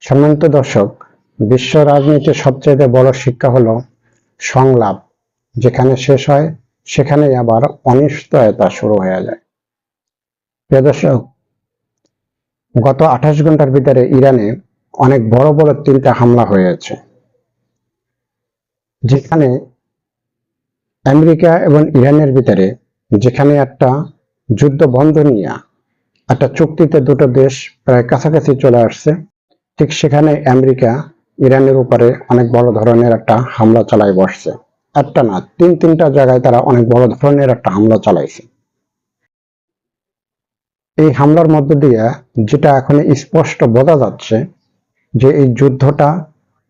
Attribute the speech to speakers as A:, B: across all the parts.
A: সম্মানিত দর্শক, বিশ্ব রাজনীতির সবচেয়ে বড় শিক্ষা হলো সংলাপ যেখানে শেষ হয় সেখানেই আবার অনিশ্চয়তা শুরু হয়ে যায়। প্রিয় দর্শক, গত 28 ঘন্টার ভিতরে ইরানে অনেক বড় বড় 3টা হামলা হয়েছে, যেখানে আমেরিকা এবং ইরানের ভিতরে যেখানে একটা যুদ্ধ বন্ধ নিয়ে একটা চুক্তিতে দুটো দেশ প্রায় কাছাকাছি চলে আসছে, ঠিক সেখানে আমেরিকা ইরানের উপরে অনেক বড় ধরনের একটা হামলা চালায় বসছে। একটা না, তিনটা জায়গায় তারা অনেক বড় ধরনের একটা হামলা চালাইছে। এই হামলার মধ্য দিয়ে যেটা এখন স্পষ্ট বোঝা যাচ্ছে যে এই যুদ্ধটা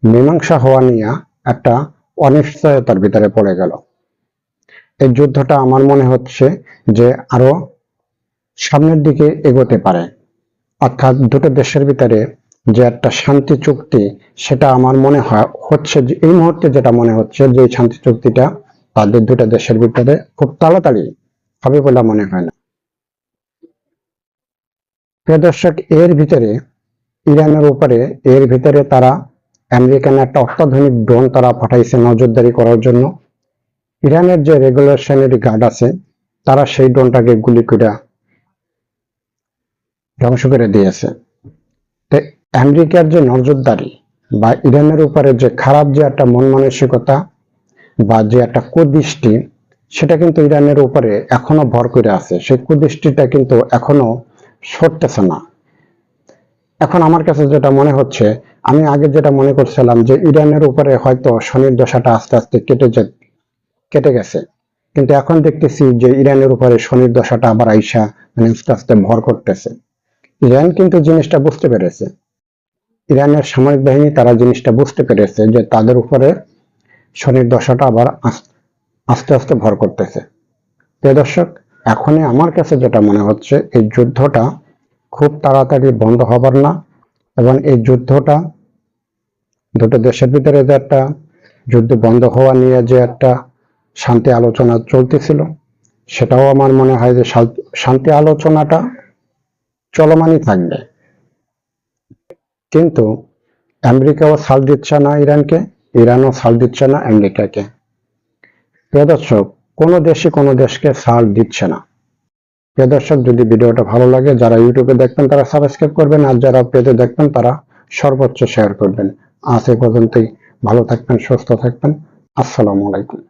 A: মীমাংসা হওয়া নিয়ে একটা অনিশ্চয়তার ভিতরে পড়ে গেল। এই যুদ্ধটা আমার মনে হচ্ছে যে আরো সামনের দিকে এগোতে পারে, অর্থাৎ দুটো দেশের ভিতরে যে একটা শান্তি চুক্তি, সেটা আমার মনে হচ্ছে যে এই মুহূর্তে যেটা মনে হচ্ছে যে এই শান্তি চুক্তিটা তাদের দুটো দেশের ভিতরে খুব তাড়াতাড়ি হবে বলে মনে হয় না। প্রিয় দর্শক, এর ভিতরে ইরানের উপরে তারা আমেরিকান একটা অত্যাধুনিক ড্রোন তারা পাঠাইছে নজরদারি করার জন্য। ইরানের যে রেগুলেশনারি গার্ড আছে তারা সেই ড্রোনটাকে গুলি করে ধ্বংস করে দিয়েছে। আমেরিকার যে নজরদারি বা ইরানের উপরে যে খারাপ যে একটা মন মানসিকতা বা যে একটা কুদৃষ্টি, সেটা কিন্তু ইরানের উপরে এখনো ভর করে আছে। সেই কুদৃষ্টিটা কিন্তু এখনো সরতেছে না। এখন আমার কাছে যেটা মনে হচ্ছে, আমি আগে যেটা মনে করছিলাম যে ইরানের উপরে হয়তো শনির দশাটা আস্তে আস্তে কেটে গেছে, কিন্তু এখন দেখতেছি যে ইরানের উপরে শনির দশাটা আবার আইসা আস্তে আস্তে ভর করতেছে। ইরান কিন্তু জিনিসটা বুঝতে পেরেছে, ইরানের সামরিক বাহিনী তারা জিনিসটা বুঝতে পেরেছে যে তাদের উপরে শনির দশাটা আবার আস্তে আস্তে ভর করতেছে। প্রিয় দর্শক, এখনই আমার কাছে যেটা মনে হচ্ছে এই যুদ্ধটা খুব তাড়াতাড়ি বন্ধ হবার না, এবং এই যুদ্ধটা দুটো দেশের ভিতরে যে একটা যুদ্ধ বন্ধ হওয়া নিয়ে যে একটা শান্তি আলোচনা চলতেছিল, সেটাও আমার মনে হয় যে শান্তি আলোচনাটা চলমানই থাকবে। কিন্তু আমেরিকাও ছাড় দিচ্ছে না ইরানকে, ইরানও ছাড় দিচ্ছে না আমেরিকাকে। প্রিয় দর্শক, কোনো দেশকে ছাড় দিচ্ছে না। প্রিয় দর্শক, যদি ভিডিওটা ভালো লাগে, যারা ইউটিউবে দেখবেন তারা সাবস্ক্রাইব করবেন, আর যারা পেজে দেখবেন তারা সর্বোচ্চ শেয়ার করবেন। আজ এ পর্যন্তই। ভালো থাকবেন, সুস্থ থাকবেন। আসসালামু আলাইকুম।